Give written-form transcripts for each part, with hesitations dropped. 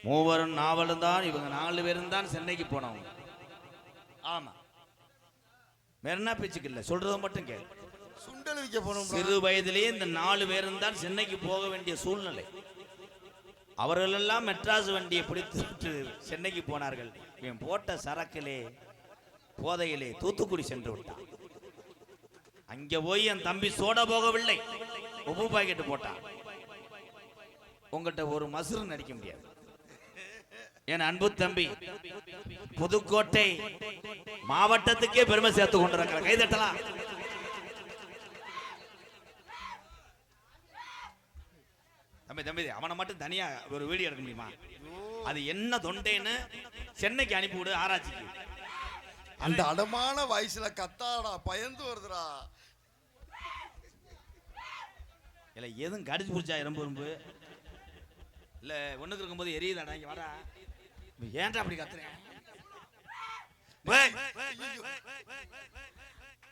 மூவரும் நாவலும் தான். இவங்க 4 பேரும் தான் சென்னைக்கு போனவங்க. ஆமா, மெரினா பீச்சுக்கு இல்ல, சொல்றத மட்டும் கேளு. சுண்டல் விற்க போனோம். சிறு வயதிலேயே இந்த 4 பேரும் தான் சென்னைக்கு போக வேண்டிய சூழ்நிலை. அவர்கள் எல்லாம் மெட்ராஸ் வண்டியை பிடித்து சென்னைக்கு போனார்கள். இவன் போட்ட சரக்கிலே போதையிலே தூத்துக்குடி சென்று விட்டான். அங்க போய் என் தம்பி சோட போகவில்லை, உப்பு பாக்கெட்டு போட்டான். உங்கள்கிட்ட ஒரு மசுறு நடிக்க முடியாது. என் அன்பு தம்பி புதுக்கோட்டை மாவட்டத்துக்கே பெருமை சேர்த்து கொண்டிருக்கிற கைதட்டலாம். தம்பி தம்பி அவனை மட்டும் தனியா ஒரு வீடியோ எடுக்க முடியுமா? அது என்ன தொண்டைன்னு சென்னைக்கு அனுப்பிவிடு ஆராய்ச்சிக்கு. அந்த அடமான வயசுல கத்தாடா, பயந்து வருதுடா. இல்ல எதுவும் கடிச்சு பிடிச்சா எறும்பு இல்ல ஒண்ணுக்கு இருக்கும்போது எரியுதாடா. இங்க வாடா, ஏன்டா அப்படி கத்துறேன்?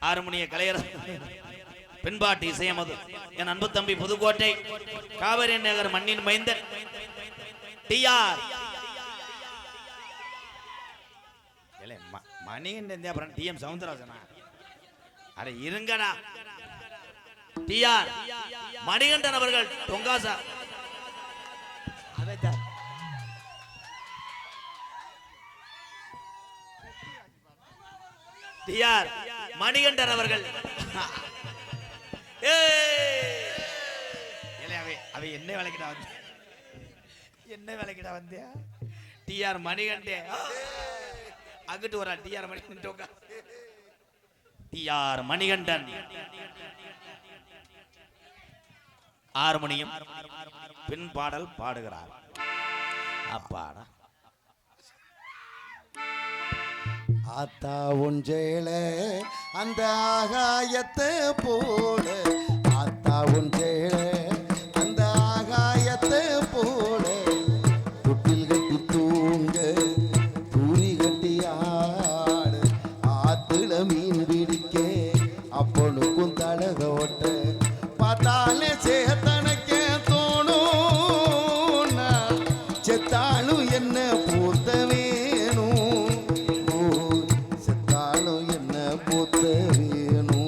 ஆறுமணிய கலையரசு பின்பாட்டு இசையமது என் அன்பு தம்பி புதுக்கோட்டை காவிரி நகர் மண்ணின் மைந்தன் டிஆர் மணிகண்டன். அப்புறம் டிஎம் சவுந்தரராஜனா? அட இருங்கடா, டிஆர் மணிகண்டன் அவர்கள் தொங்காசா. டிஆர் மணிகண்டன் அவர்கள் அவை என்ன வேலைக்கிட்டா வந்து என்ன வேலைக்கிட்டா வந்தியா? டிஆர் மணிகண்டே அங்கிட்டு வரா. TR Manikandan TR Manikandan harmonium பின் பாடல் பாடுகிறார். அப்பாடா ஆத்தா உஞ்சேல அந்த ஆகாயத்தை போல, ஆத்தா உஞ்சேல அந்த ஆகாயத்தை போல, தொட்டில் கட்டி தூங்க தூரி கட்டி ஆடு, ஆத்துல மீன் பிடிக்க அப்பனுக்கும் தலக ஓட்ட, பார்த்தாலே சேத்தனக்க தோணும், செத்தாலும் என்ன பூத்த வேணும், செத்தாலும் என்ன பூத்த வேணும்.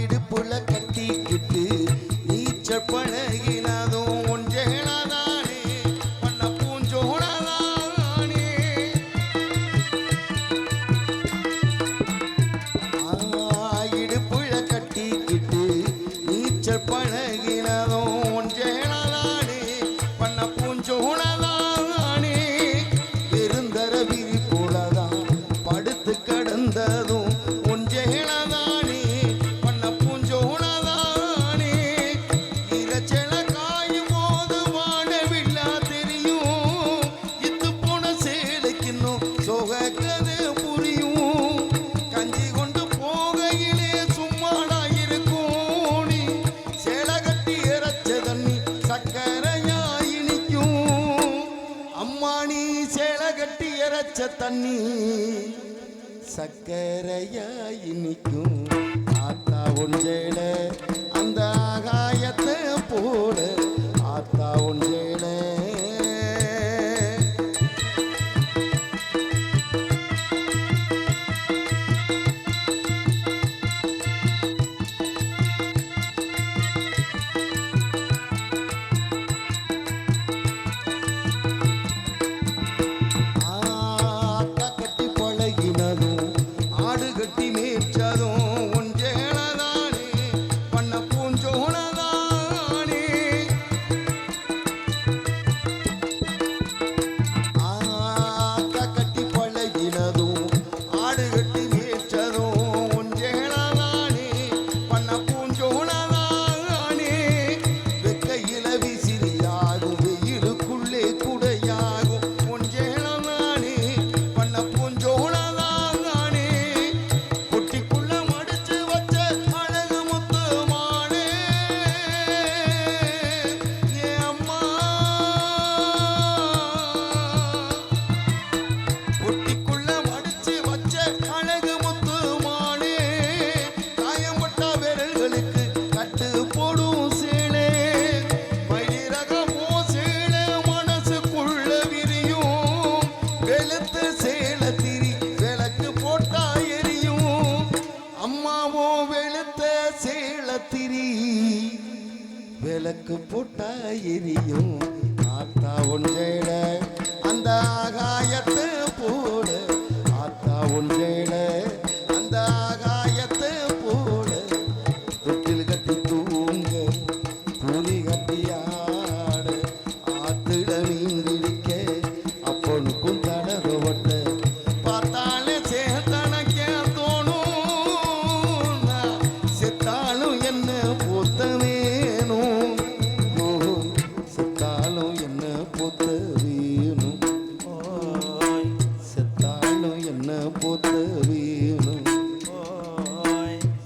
இடுப்புல கட்டிக்கிட்டு நீச்சல் பழகினதும் ஒன்றேனாதானே, பண்ண பூஞ்சோடாதானே. இடுப்புல கட்டிக்கிட்டு நீச்சல் பழகினதும் ஒன்றேனாதானே, பண்ண பூஞ்சோடாதானே. பெருந்தர விரிப்புலதான் படுத்து கடந்ததும் தண்ணி சக்கரையா இனிக்கும். ஆத்தா ஒன்றேல அந்த ஆகாயத்தை போல, ஆத்தா ஒன்றேல. ஆடு கட்டி மேய்ச்சதும் ஒன்றேனதானே, திரி விளக்கு போட்டா எரியும் ஆத்தா ஒன்றேட அந்த ஆகாயத்தை போட ஆத்தா ஒன்றேட அந்த ஆகாயத்தை போட தொட்டில் கட்டி தூங்க கூலி கட்டி ஆட ஆத்திட மீன் பிடிக்க அப்பனுக்கும் தடவை ஒட்ட பார்த்தாலே சேத்தனக்கே தோணும் செத்தாலும் என்ன பொத்த வேணும் செத்தாலும் என்ன பொத்த வேணும் செத்தாலும் என்ன பொத்த வேணும்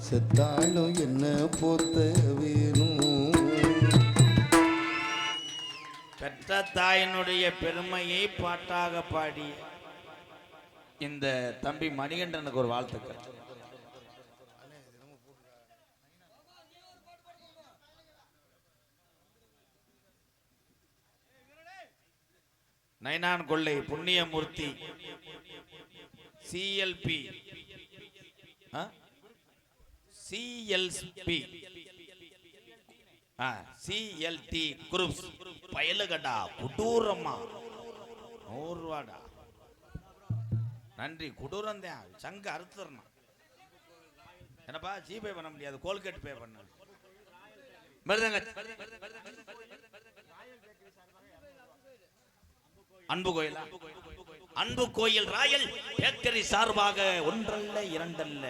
செத்தாலும் என்ன பொத்த வேணும். பெற்ற தாயினுடைய பெருமையை பாட்டாக பாடி இந்த தம்பி மணிகண்டனுக்கு ஒரு வாழ்த்துக்கள். நைனான் கொள்ளை புண்ணியமூர்த்தி சிஎல்பி சிஎல்பி சிஎல்டி குரூப்ஸ் பயலுகடா குடூரம்மா 100 ரூபாடா. நன்றி. குடூரம் தான் சங்க அறுத்துறணும். என்னப்பா ஜிபே பண்ண முடியாது, கோல்கேட் பே பண்ண. அன்பு கோயில் அன்பு கோயில் ராயல் பேக்கரி சார்பாக ஒன்றல்ல இரண்டல்ல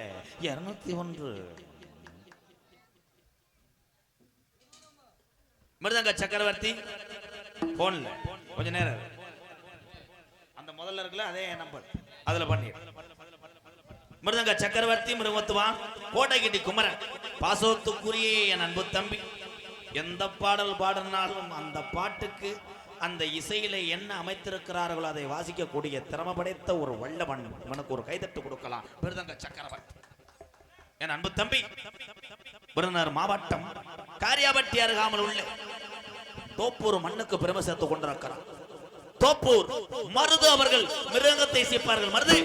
201 மிருதங்க சக்கரவர்த்தி போன்ல கொஞ்ச நேரம் அந்த முதல்ல இருக்குல்ல அதே நம்பர் அதுல பண்ணி மிருதங்க சக்கரவர்த்தி மிருகத்துவான் கோட்டைகிட்டி குமரன் பாசத்துக்குரிய என் அன்பு தம்பி. எந்த பாடல் பாடினாலும் அந்த பாட்டுக்கு அந்த இசையில என்ன அமைத்திருக்கிறார்களோ அதை வாசிக்கக்கூடிய திறமை படைத்த ஒரு வல்லவன். இவனுக்கு ஒரு கைதட்டு கொடுக்கலாம். மிருதங்க சக்கரவர்த்தி என் அன்பு தம்பி. விருதுநகர் மாவட்டம் காரியாபட்டி அருகாமல் உள்ள தோப்பூர் மண்ணுக்கு பெருமை சேர்த்து கொண்டிருக்கிறார். தோப்பூர் மருது அவர்கள் மிருதங்கத்தை இசைப்பார்கள். மருது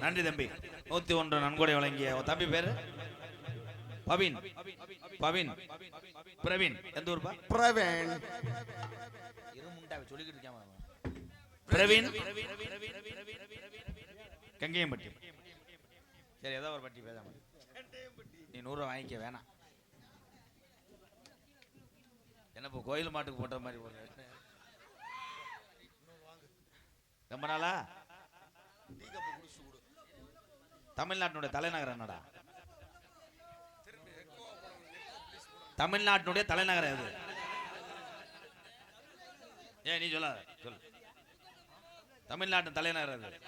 நன்றி தம்பி. 101 நன்கொடை வழங்கிய தம்பி பேரு பவின். பவின் பிரவீன். எந்த ஊர்பா? பிரவீன். இருமுண்டாவை சொல்லிக்கிட்டு இருக்காம. பிரவீன் கங்கையம்பட்டி. சரி ஏதோ ஒரு பட்டி பேசாம நீ 100 ரூபா வாங்கிக்க வேணாம். என்ன இப்போ கோயில் மாட்டுக்கு போட்ட மாதிரி போடுற ரொம்ப நாளா தமிழ்நாட்டினுடைய தலைநகரம் என்னடா? தமிழ்நாட்டினுடைய தலைநகரம் எது? ஏன் நீ சொல்ல சொல்லு. தமிழ்நாட்டின் தலைநகரம் எது?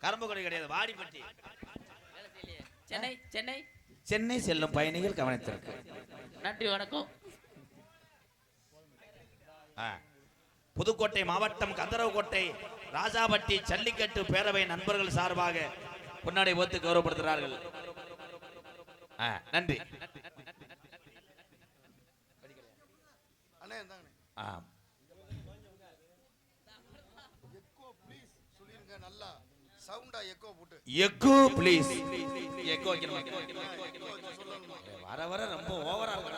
கரும்புக்கடை கிடையாது, வாடிப்பட்டி. சென்னை சென்னை சென்னை செல்லும் பயணிகள் கவனித்திருக்கு. நன்றி வணக்கம். புதுக்கோட்டை மாவட்டம் கந்தரவக்கோட்டை ராஜாபட்டி ஜல்லிக்கட்டு பேரவை நண்பர்கள் சார்பாக பொன்னாடை போத்து கௌரவப்படுத்துகிறார்கள். நன்றி. Echo please. எக்கோ வைக்கணும். வர வர ரொம்ப ஓவரா இருக்கு.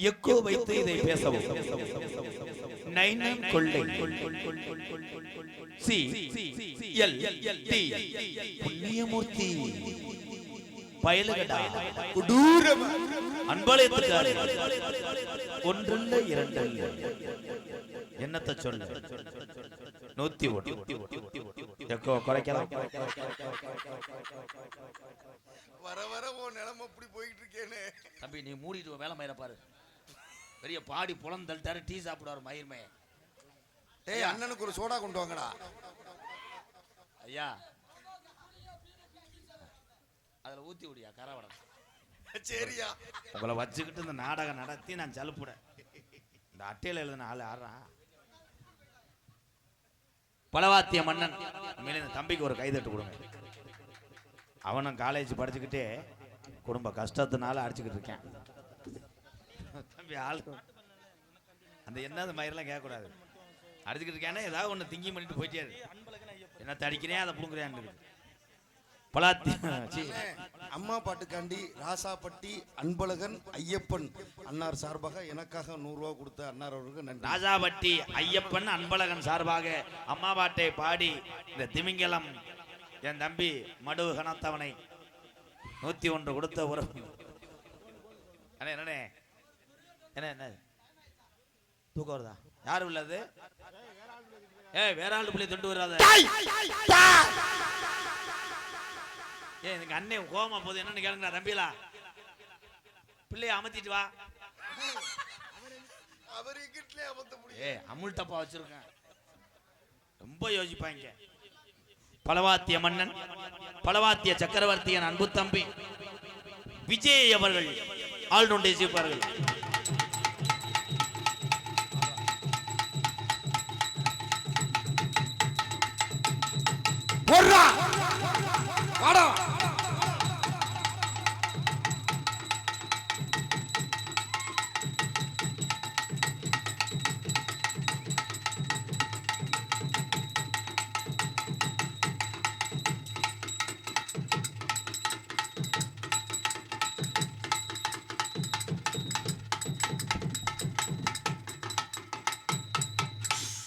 எக்கோ வைத்து இதை பேசவும். நைனம் கொள்ளை சி எல் டி புண்ணியமூர்த்தி பயலுகடா கொடூரம் அன்பாலயத்துக்காரர் ஒன்றல்ல இரண்டல்ல என்னத்த சொல்ல 101 எக்கோ குறைக்கலாம். வர வர உன் நிலைமை இப்படி போயிட்டு இருக்கேனே. தம்பி நீ மூடிட்டு வேலை மயிர பாரு. பெரிய பாடி புலம் தள்ளிட்டாரு. டீ சாப்பிடுவார் மயிர்மே. டேய் அண்ணனுக்கு ஒரு சோடா கொண்டு வாங்கடா. ஐயா அதுல ஊத்தி விடியா கரவடம். சரியா உங்களை வச்சுக்கிட்டு இந்த நாடகம் நடத்தி நான் சலுப்புட. இந்த அட்டையில எழுதின ஆள் ஆடுறா. பலவாத்திய மன்னன். இந்த தம்பிக்கு ஒரு கைதட்டு கொடுங்க. அவனும் காலேஜ் படிச்சுக்கிட்டே குடும்ப கஷ்டத்தினால அடிச்சுக்கிட்டு இருக்கேன். தம்பி ஆள் அந்த என்னது மயிரெல்லாம் கேட்கக்கூடாது. அடிச்சுக்கிட்டு இருக்கேன்னா ஏதாவது ஒன்று திங்கி பண்ணிட்டு போயிட்டே இருக்கு. என்ன தடிக்கிறேன் அதை புடுங்குறேன். அம்மா பாட்டுக்காண்டி ராசாப்பட்டி அன்பழகன் ஐயப்பன் அன்னார் சார்பாக எனக்காக 100 ரூபா கொடுத்த அன்னார் அவர்களுக்கு நன்றி. ராசாப்பட்டி ஐயப்பன் அன்பழகன் சார்பாக அம்மா பாட்டை பாடி இந்த திமிங்கலம் என் தம்பி மடு கனத்தவனை 101 கொடுத்த ஒரு என்ன என்ன தூக்கம் வருதா? யாரும் இல்லது? வேற ஆளு பிள்ளை தொண்டு வராத. எனக்கு அண்ணன் கோமா போது என்னன்னு கேளுங்க தம்பிலா. பிள்ளைய அமர்த்திட்டு வா. அமுல் டப்பா வச்சிருக்கேன். ரொம்ப யோசிப்பாங்க. பலவாத்திய மன்னன் பலவாத்திய சக்கரவர்த்தியின் அன்பு தம்பி விஜய் அவர்கள் ஆளுநர் செய்வார்கள்.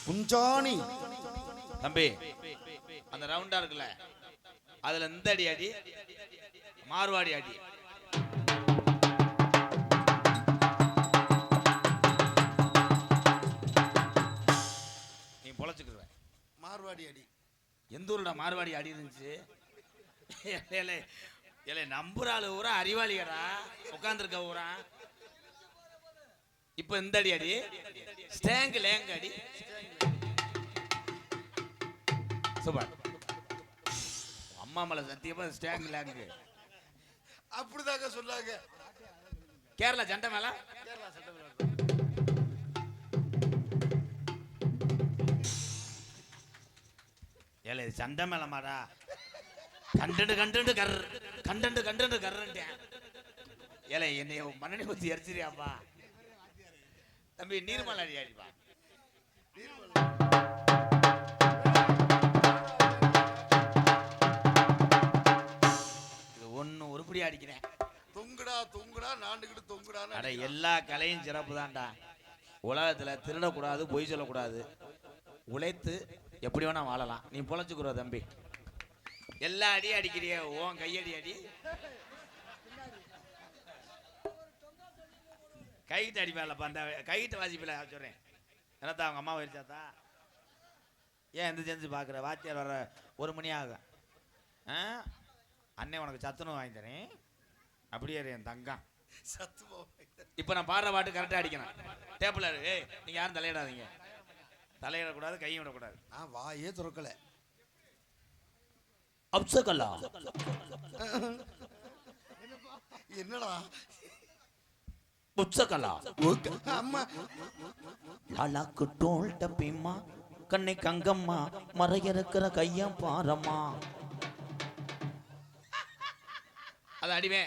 குஞ்சாணி தம்பி அந்த ரவுண்டா இருக்குல்ல அதுல இந்த அடி அடி மார்வாடி அடி. நீ பொழைச்சுக்குற. மார்வாடி அடி எந்த ஊருடா மார்வாடி அடி இருந்துச்சு? நம்புற ஆளு ஊரா அறிவாளிகடா உட்காந்துருக்க ஊரா. இப்ப இந்த அடி அடி ஸ்டேங்க் லேங்க அடி. சூப்பர். அம்மா மேல சத்தியமா ஸ்டேங்க் லேங்கு அப்படிதாங்க சொன்னாங்க. கேரளா சண்டை மேல ஏலே சண்டை மேல மாடா. கண்டண்டு கர்றேன். ஏலே என்னைய மண்ணெண்ணெய் ஊத்தி எரிச்சிரியாப்பா தம்பி. நீர்மலை அடி அடிப்பா. இது ஒண்ணு உருப்படி அடிக்கிறேன். தொங்குடா நாண்டுகிட்டு தொங்குடா. அட எல்லா கலையும் சிறப்பு தான்டா. உலகத்துல திருடக்கூடாது, பொய் சொல்லக்கூடாது. உழைத்து எப்படி வேணா வாழலாம். நீ பொழைச்சுக்குற தம்பி. எல்லா அடியும் அடிக்கிறிய உன் கையடி அடி. கைட்டு அடிப்பாளப்பா அந்த கைட்டு வாசிப்பில சொல்றேன். என்னத்தா அவங்க அம்மா வச்சாத்தா ஏன் எந்த செஞ்சு பார்க்குற வாத்தியார் வர 1 மணி ஆகும். அண்ணே உனக்கு சத்துணவு வாங்கி தரேன் அப்படியே என் தங்கம். இப்போ நான் பாடுற பாட்டு கரெக்டாக அடிக்கணும். டேப்பில் ஏய் நீங்கள் யாரும் தலையிடாதீங்க, தலையிடக்கூடாது, கையும் விடக்கூடாது. நான் வாயே திறக்கல. அப்சகலா என்னடா புச்சகலா அம்மா அலாக்கு டோல் டப்பிம்மா கண்ணை கங்கம்மா மறையிருக்கிற கையம் பாரம்மா. அது அடிமே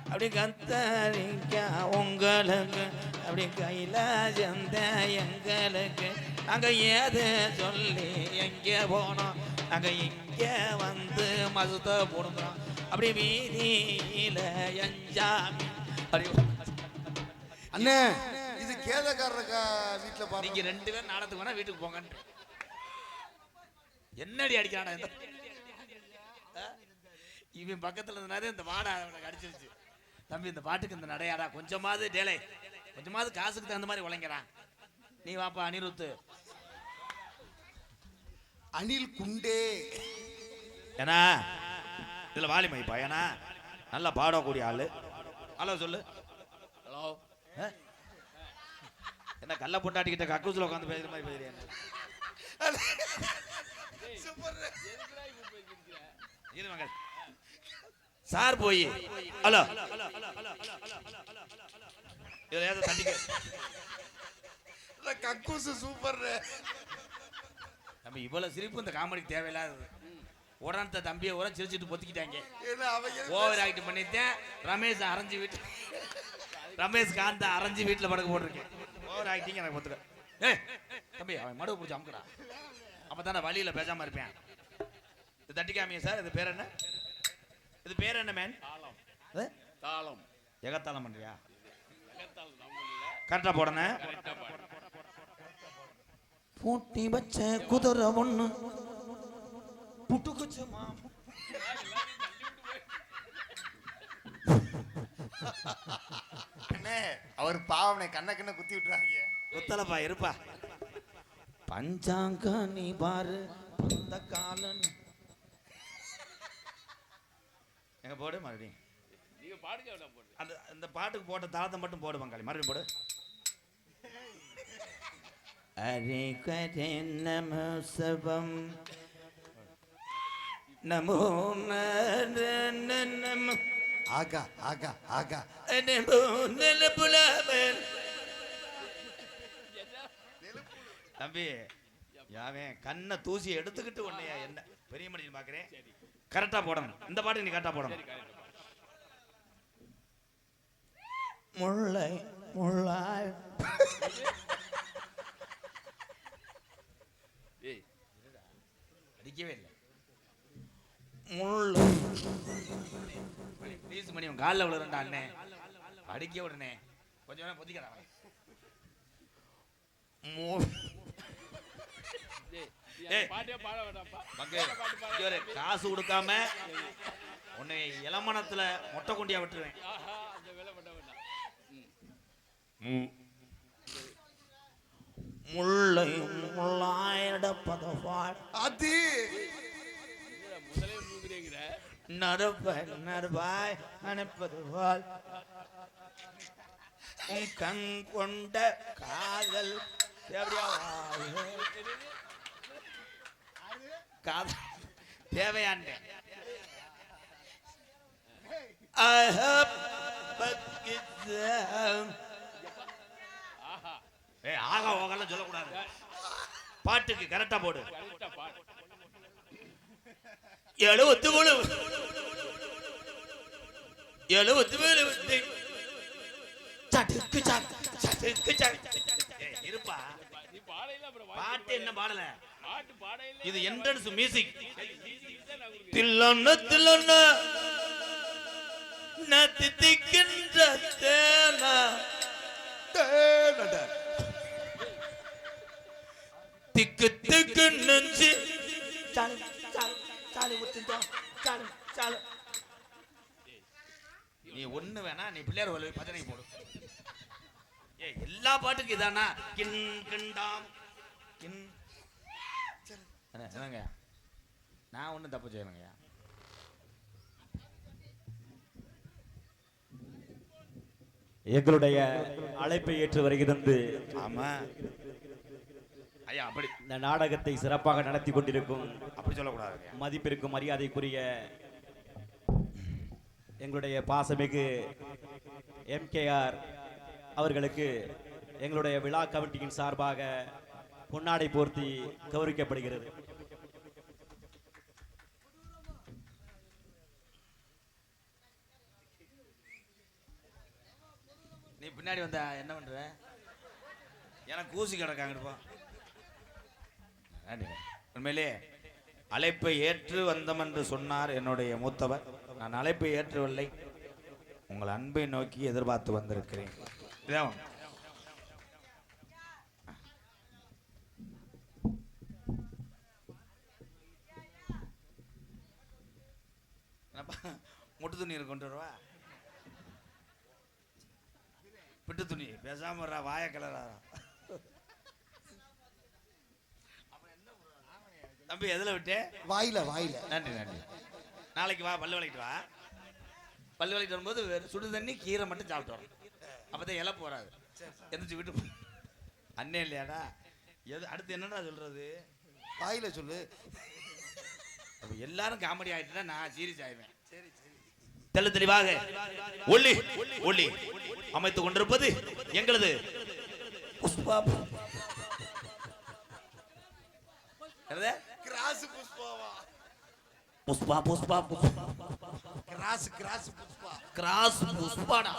அப்படி கத்தரிக்க உங்களுக்கு அப்படி கையில செந்த எங்களுக்கு நாங்க ஏது சொல்லி எங்கே போனோம், நாங்க இங்க வந்து மசுத்த போடுறோம் அப்படி வீதியில எஞ்சாமி. அண்ணே இது கேதக்காரக்க வீட்டுல பாருங்க. நீங்க 2 பேரும் நாடத்துக்கு வேணா வீட்டுக்கு போங்க. என்னடி அடிக்கிறானா இவன் பக்கத்துல இருந்தனாலே இந்த வாடை அவனுக்கு அடிச்சிருச்சு. தம்பி இந்த பாட்டுக்கு இந்த நடையாடா கொஞ்சமாவது டேலை கொஞ்சமாவது காசுக்கு தகுந்த மாதிரி உழைங்கிறான். நீ வாப்பா அனிருத்து. அனில் குண்டே ஏன்னா இதுல வாலிமைப்பா ஏன்னா நல்லா பாடக்கூடிய ஆளு. ஹலோ சொல்லு. ஹலோ என்ன கல்ல பொண்டாட்டிக்கிட்ட கக்கூசில் உட்காந்து பேசுற மாதிரி பேசுறேன். சார் போய் ஹலோ இதுல ஏதோ தண்டிக்க கக்கூசு சூப்பர். நம்ம இவ்வளவு சிரிப்பு இந்த காமெடிக்கு தேவையில்லாதது. உடனே தம்பியை உரம் சிரிச்சுட்டு பொத்திக்கிட்டாங்க. ஓவர் ஆக்ட் பண்ணிட்டேன். ரமேஷ் அரைஞ்சு வீட்டு ரமேஷ் காந்த அரைஞ்சு வீட்டுல படுக்க போட்டிருக்கேன். ஓவர் ஆக்டிங் எனக்கு பொத்துக்க. ஏய் தம்பி அவன் மடுவு பிடிச்சி அமுக்குறான். அப்பதான் வழியில பேசாம இருப்பேன். இது தட்டிக்காமிய சார். இது பேர் என்ன? இது பேர் என்ன மேன்? தாளம். எகத்தாளம் பண்றியா? கரெக்டா போடணும். பூட்டி வச்ச குதிரை ஒண்ணு புட்டுக்குச்சு மாமா. அவர் பாவனை கண்ண குத்தி விட்டுறாங்க. குத்தலப்பா இருப்பா. பஞ்சாங்க நீ பாரு அந்த காலன் எங்க போடு மறுபடியும் அந்த அந்த பாட்டுக்கு போட்ட தாளத்தை மட்டும் போடு பங்காளி. மறுபடியும் போடு. அரே கரே நம சபம் நமோ நம ஆகா ஆகா ஆகா நமோ நலபுலமன். தம்பி யாவன் கண்ணை தூசி எடுத்துக்கிட்டு உன்னையா என்ன பெரிய மனுஷன் பாக்குறேன். கரெக்டா போடணும். இந்த பாட்டு நீ கரெக்டா போடணும். முல்லை முள்ளாய் அடிக்கவே இல்லை. முள்ளு ப்ளீஸ் மணி உன் காலில் விழுறா அண்ணே. அடிக்க உடனே கொஞ்சம் வேணா பொதிக்கிறான். காசு கொடுக்காம உன்னை இளமணத்துல மொட்டை கொண்டியா விட்டுருவேன். முல்லை முள்ளாயிடப்பதவாள் அது நறுபாய் அனுப்பதுவாள் உன் கண் கொண்ட காதல் காதல் தேவையான ஆகா ஓகெல்லாம் சொல்லக்கூடாது. பாட்டுக்கு கரெக்டா போடு. 73 இருப்பா. பாட்டு என்ன பாடல இது என்ட்ரன்ஸ் மியூசிக். தில்லொன்னு தில்லொன்னு நத்திக்கின்ற தேனா திக்கு திக்கு நெஞ்சு சாலு சாலு சாலு ஊத்துந்தோம் சாலு சாலு நீ ஒண்ணு வேணா நீ பிள்ளையார் கோயில் பஜனை போடு. ஏ எல்லா பாட்டுக்கும் இதானா கின் கிண்டாம் கின் என்னங்க நான் ஒன்றும் தப்பு செய்யணுங்க. எங்களுடைய அழைப்பை ஏற்று வருகிறது. ஆமா ஐயா, அப்படி இந்த நாடகத்தை சிறப்பாக நடத்தி கொண்டிருக்கும் அப்படி சொல்லக்கூடாது. மதிப்பிற்கும் மரியாதைக்குரிய எங்களுடைய பாசமிகு MKR அவர்களுக்கு எங்களுடைய விழா கமிட்டியின் சார்பாக பொன்னாடை போர்த்தி கௌரவிக்கப்படுகிறது. நீ பின்னாடி வந்த என்ன பண்ற? எனக்கு ஊசி கிடக்காங்கப்பா. உண்மையிலே அழைப்பை ஏற்று வந்தோம் என்று சொன்னார் என்னுடைய மூத்தவர். நான் அழைப்பை ஏற்றவில்லை, உங்கள் அன்பை நோக்கி எதிர்பார்த்து வந்திருக்கிறேன். முட்டு துணி கொண்டு வருவா, பிட்டு துணி பேசாம வாய கலரா. தம்பி எதுல விட்டு? வாயில வாயில. நன்றி நன்றி. நாளைக்கு வா, பல்லு விளக்கிட்டு வா. பல்லு விளக்கிட்டு வரும்போது சுடு தண்ணி கீரை மட்டும் சாப்பிட்டு வரோம். அப்பதான் இலை போறாது. எந்திரிச்சு விட்டு அண்ணே இல்லையாடா. எது அடுத்து என்னடா சொல்றது? வாயில சொல்லு. எல்லாரும் காமெடி ஆயிட்டுனா நான் சீரியஸ் ஆயிடுவேன். தெளி தெளிவாக ஒளி ஒளி அமைத்துக் கொண்டிருப்பது எங்களது புஷ்பா. கிராஸ் புஷ்பாவா? புஷ்பா புஷ்பா கிராஸ் கிராஸ் புஷ்பா. கிராஸ் புஷ்பாடா.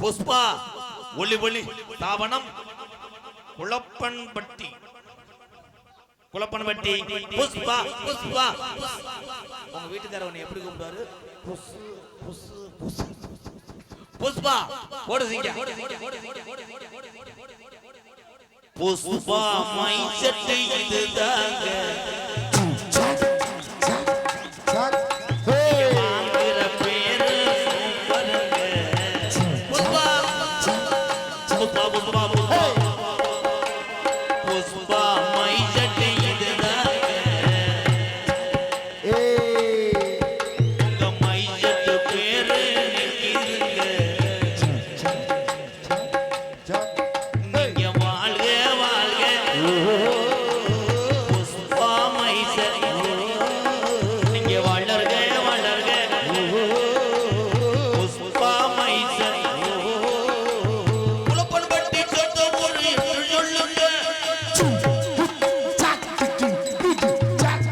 புஷ்பா ஒளி ஒளி தாவணம் குளப்பன்பட்டி குளப்பன்பட்டி புஷ்பா புஷ்பா. உங்க வீட்டுக்காரர் உன்னை எப்படி கூப்பிடுவாரு? புஷ்பா போடு சிங்க. புஷ்பா மை சட்டை இதுதாங்க வாங்குற பேரு சூப்பருங்க. புஷ்பா புஷ்பா புஷ்பா புஷ்பா புஷ்பா மை சட்டை இதுதாங்க. உங்க மை சட்டு பேரு நிற்கிதுங்க. நீங்க வாழ்க வாழ்க புஷ்பா மை சட்டை. நீங்க வளர்க வளர்க புஷ்பா மை சட்டை. குளப்பன்பட்டி சொந்த ஊரு என்று சொல்லுங்க.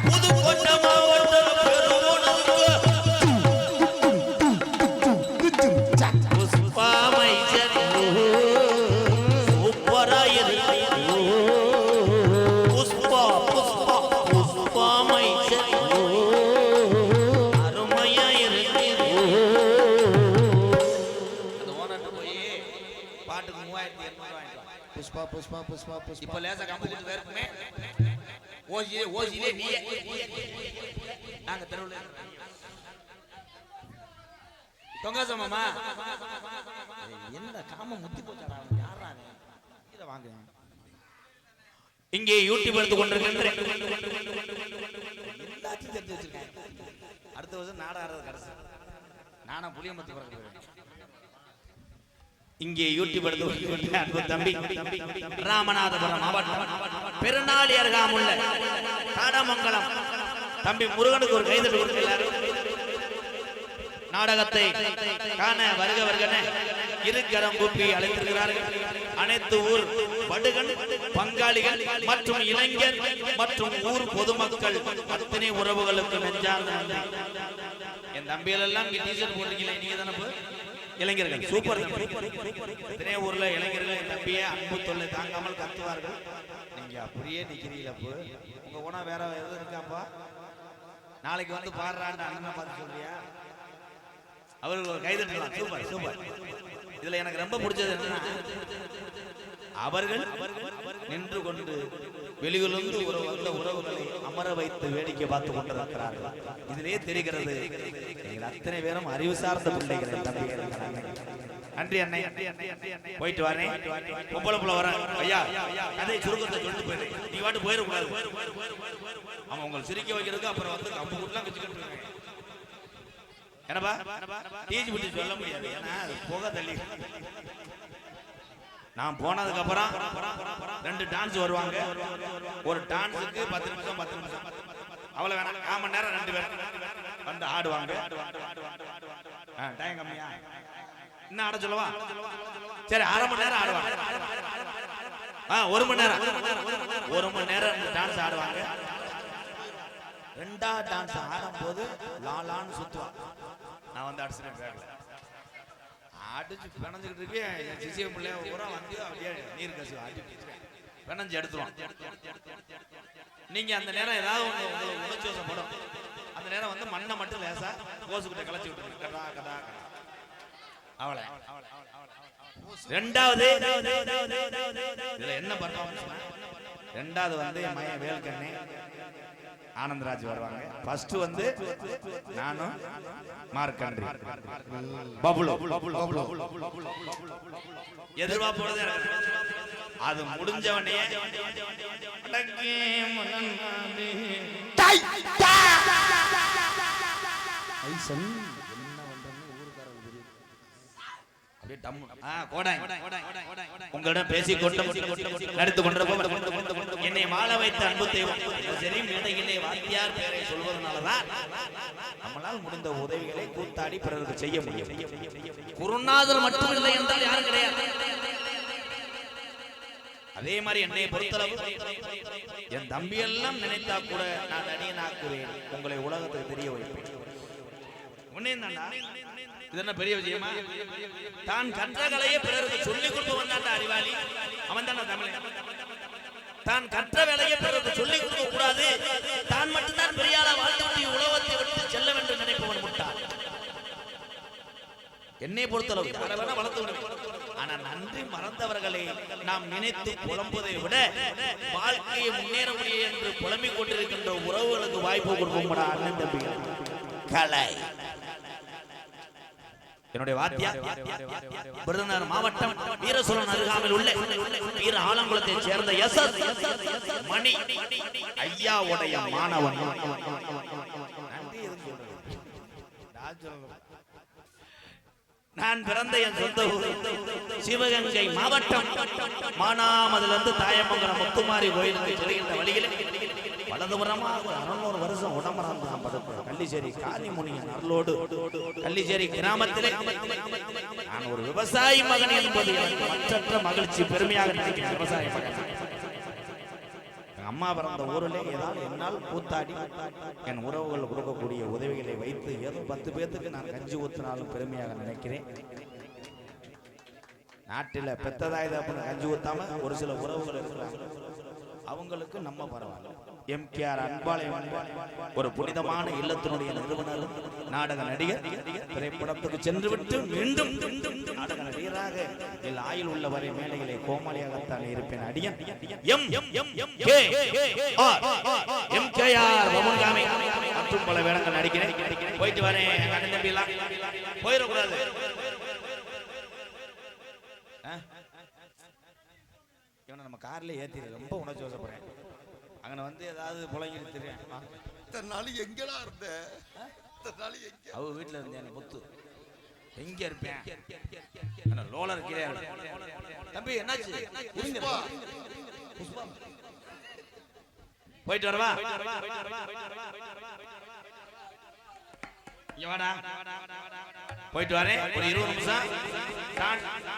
புதுக்கோட்டை மாவட்டம் பெருமனதுங்க. புஷ்பா மை சட்டை சூப்பரா இருக்கு. புஷ்பா புஷ்பா புஷ்பா மை சட்டை அருமையா இருக்கு. அந்த ஓனர்ட்ட போய் பாட்டுக்கு 3200 வாங்கிட்டு வா. புஷ்பா புஷ்பா புஷ்பா புஷ்பா. இப்ப லேசா கம்பு கொடுத்து வேறுக்குமே ஓசிலே நீயே நாங்க தெருவுல தொங்காச மாமா. என்ன காம முத்தி போச்சாடா யாரா இத வாங்க. இங்கே யூடியூப் எடுத்து கொண்டிருக்கின்ற எல்லாத்தையும் தெரிஞ்சு வச்சிருக்கேன். அடுத்த வருஷம் நாட ஆடுறது கடைசி. நானா புளியமத்தி பிறகு இங்கே யூடியூப் எடுத்து கொண்டிருக்கின்ற அன்பு தம்பி ராமநாதபுரம் மாவட்டம் பெருநாளி அருகாமுள்ள காடமங்கலம் தம்பி முருகனுக்கு ஒரு கைதட்டு கொடுங்க எல்லாரும். நாடகத்தை காண வருக வருகன இருக்கரம் கூப்பி அழைத்திருக்கிறார்கள். அனைத்து ஊர் படுகன் பங்காளிகள் மற்றும் இளைஞர் மற்றும் ஊர் பொதுமக்கள் அத்தனை உறவுகளுக்கு நெஞ்சார்ந்த நன்றி. என் தம்பிகள் எல்லாம் இங்க டீஷர்ட் போட்டிருக்கீங்களே, நீங்க தானே இளைஞர்கள்? சூப்பர். இத்தனை ஊர்ல இளைஞர்கள் என் தம்பியை அன்பு தொல்லை தாங்காமல் கத்துவார்கள். நீங்க அப்படியே நிக்கிறீங்களப்போ உங்க உணவு வேற எதுவும் இருக்காப்பா? நாளைக்கு வந்து பாடுறான்னு அண்ணனை பார்த்து சொல்றியா? அவர்கள் ஒரு கைதட்டலாம். Super super. இதுல எனக்கு ரொம்ப பிடிச்சது என்னன்னா, அவர்கள் நின்று கொண்டு வெளியிலிருந்து வந்த உறவுகளை அமர வைத்து வேடிக்கை பார்த்து கொண்டிருக்கிறார்கள். இதிலே தெரிகிறது தெரிகிறீர்கள் அத்தனை பேரும் அறிவு சார்ந்த பிள்ளைகள் என் தம்பிகள் நன்றி அண்ணே போயிட்டு வரேன் பொம்பளை புள்ள வரேன் ஐயா அதே சுருக்கத்தை சொல்லிட்டு போயிரு நீ வாட்டு போயிடக்கூடாது அவன் உங்களை சிரிக்க வைக்கிறதுக்கு அப்புறம் வந்து கம்பு கூட்டலாம் வச்சுக்கிட்டு இருக்காங்க என்னப்பா டீஜி பற்றி சொல்ல முடியாது ஏன்னா அது புகை தள்ளி நான் போனதுக்கு அப்புறம் 2 டான்ஸ் வருவாங்க ஒரு டான்ஸுக்கு 10 நிமிஷம் அவ்வளவு வேணாம் 1/4 மணி நேரம் 2 பேர் வந்து ஆடுவாங்க டைம் கம்மியா என்ன ஆட சொல்லவா சரி 1/2 மணி நேரம் ஆடுவாங்க 1 மணி நேரம் 1 மணி நேரம் டான்ஸ் ஆடுவாங்க 2வது டான்ஸ் ஆடும்போது லாலான்னு சுத்துவான் நான் வந்து அடிச்சுட்டேன் அடிச்சு பிணைஞ்சுக்கிட்டு இருக்கேன் என் சிசிய பிள்ளைய பூரா வந்து அப்படியே நீர் கசி அடிச்சு பிணைஞ்சு எடுத்துருவான் நீங்க அந்த நேரம் ஏதாவது உங்களுக்கு உணர்ச்சி வசப்படும் அந்த நேரம் வந்து மண்ணை மட்டும் லேசா கோசுக்கிட்ட கலைச்சி விட்டுருக்கு கடா கடா கடா அவளை 2வது இதுல என்ன பர்ஃபார்மன்ஸ் 2வது வந்து என் மையன் வேல்கண்ணே ஆனந்தராஜ் வருவாங்க ஃபர்ஸ்ட் வந்து நானும் மார்க்கண்ட்ரி பபுலோ எதிர்வா போறது அது முடிஞ்சவனே ஐசன் உங்களிடம் பேசிக் கொண்டு நடித்துக் கொண்டிருப்போம் என்னை வாழ வைத்த அன்பு தெய்வம் சரி மேடையிலே வாத்தியார் பெயரை சொல்வதனாலதான் நம்மளால் முடிந்த உதவிகளை கூத்தாடி பிறருக்கு செய்ய முடியும் குருநாதர் மட்டும் இல்லை என்றால் யாரும் கிடையாது அதே மாதிரி என்னை பொறுத்தளவு என் தம்பி எல்லாம் நினைத்தா கூட நான் அடியனாக்குவேன் உங்களை உலகத்துக்கு தெரிய வைப்பேன் உன்னே இது என்ன பெரிய விஷயமா தான் கற்ற கலையை பிறருக்கு சொல்லிக் கொடுத்து வந்தான் அறிவாளி அவன் தானே தமிழ் தான் கற்ற வேலையை பிறருக்கு சொல்லிக் கொடுக்க கூடாது தான் மட்டும்தான் பெரியாள வாழ்த்து உலகத்தை விட்டு செல்ல வேண்டும் நினைப்பவன் முட்டாள் என்னை பொறுத்தளவு வளர்த்து விடுவேன் ஆனா நன்றி மறந்தவர்களை நாம் நினைத்து புலம்புவதை விட வாழ்க்கையை முன்னேற முடியும் என்று புலம்பிக் கொண்டிருக்கின்ற உறவுகளுக்கு வாய்ப்பு கொடுப்போம் அண்ணன் தம்பிகள் கலை என்னுடைய வாத்தியார் விருதுநகர் மாவட்டம் வீரசூரன் அருகாமையில் உள்ள வீர ஆலங்குளத்தை சேர்ந்த மணி ஐயாவுடைய மாணவன் நான் பிறந்த என் சொந்த ஊர் சிவகங்கை மாவட்டம் மானாமதிலிருந்து தாயமங்கலம் முத்துமாரி கோயிலுக்கு செல்கின்ற வழியில் வலதுபுறமாக 600 வருஷம் உடம்பரம் கள்ளிச்சேரி காளிமுனியின் அருளோடு கள்ளிச்சேரி கிராமத்திலே நான் ஒரு விவசாயி மகன் என்பது எனக்கு மற்றற்ற மகிழ்ச்சி பெருமையாக நினைக்கிறேன் விவசாய மகன் அம்மா பிறந்த ஊரிலே ஏதாவது என்னால் கூத்தாடி என் உறவுகள் கொடுக்கக்கூடிய உதவிகளை வைத்து ஏதோ 10 பேர்த்துக்கு நான் கஞ்சி ஊத்தினாலும் பெருமையாக நினைக்கிறேன் நாட்டில் பெத்ததாயுது அப்படின்னு கஞ்சி ஊத்தாம ஒரு சில உறவுகள் இருக்கிறாங்க அவங்களுக்கு நம்ம பரவாயில்ல எம்கேஆர் அன்பாலயம் ஒரு புனிதமான இல்லத்தினுடைய நிறுவனர் நாடக நடிகர் திரைப்படத்துக்கு சென்றுவிட்டு மீண்டும் நாடக நடிகராக என் ஆயுள் உள்ளவரை மேலையிலே கோமாளியாகத்தான் இருப்பேன் அடியன் எம்கேஆர் பமுன்காமி மற்றும் பல வேடங்கள் நடிக்கிறேன் போயிட்டு வரேன் அண்ணன் தம்பி எல்லாம் போயிடக்கூடாது இவனை நம்ம கார்ல ஏத்தி ரொம்ப உணர்ச்சி வசப்படுறேன் அங்க வந்து ஏதாவது புலங்கிட்டு தெரியும் எங்கடா இருந்த அவ வீட்டுல இருந்தேன் முத்து எங்க இருப்பேன் லோலர் கீழே தம்பி என்னாச்சு போயிட்டு வரவா போயிட்டு வரேன் ஒரு 20 நிமிஷம்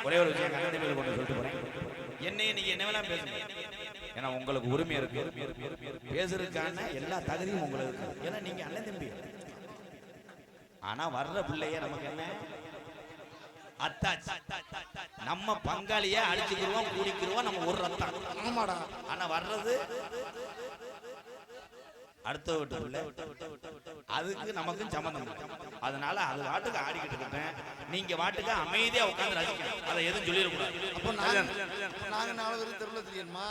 ஒரே ஒரு விஷயம் கொண்டு சொல்லிட்டு போறேன் என்னைய நீங்க என்ன வேணா பேசுங்க ஏன்னா உங்களுக்கு உரிமை இருக்கு பேசுறதுக்கான எல்லா தகுதியும் உங்களுக்கு இருக்கு ஏன்னா நீங்க அண்ணன் தம்பி ஆனா வர்ற பிள்ளைய நமக்கு என்ன அத்தாச்சு நம்ம பங்காளிய அடிச்சுக்கிடுவோம் கூடிக்கிடுவோம் நம்ம ஒரு ரத்தம் ஆமாடா ஆனா வர்றது அடுத்த வீட்டு பிள்ளை அதுக்கு நமக்கும் சம்பந்தம் அதனால அது வாட்டுக்கு ஆடிக்கிட்டு இருக்கேன் நீங்க வாட்டுக்கு அமைதியா உட்கார்ந்து ரசிக்கணும் அதை எதுவும் சொல்லிடக்கூடாது நாங்க 4 பேரும் தெருல தெரியுமா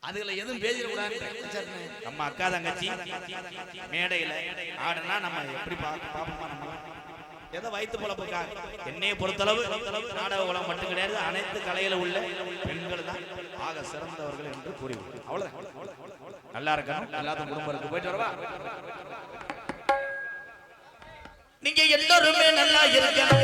அதுல எதுவும் பேசிடக்கூடாது. நம்ம அக்கா தங்கச்சி மேடையில ஆடுனா நம்ம எப்படி பாப்போமா? நம்ம ஏதோ வயிற்று பொழப்புக்காக. என்னையை பொறுத்தளவு நாடக உலகம் மட்டும் கிடையாது, அனைத்து கலையில உள்ள பெண்கள் தான் ஆக சிறந்தவர்கள் என்று கூறிவிடும். அவ்வளவுதான். நல்லா இருக்கா? எல்லாத்துக்கும் குடும்பம் இருக்கு. போயிட்டு வரவா? நீங்க எல்லாருமே நல்லா இருக்கணும்.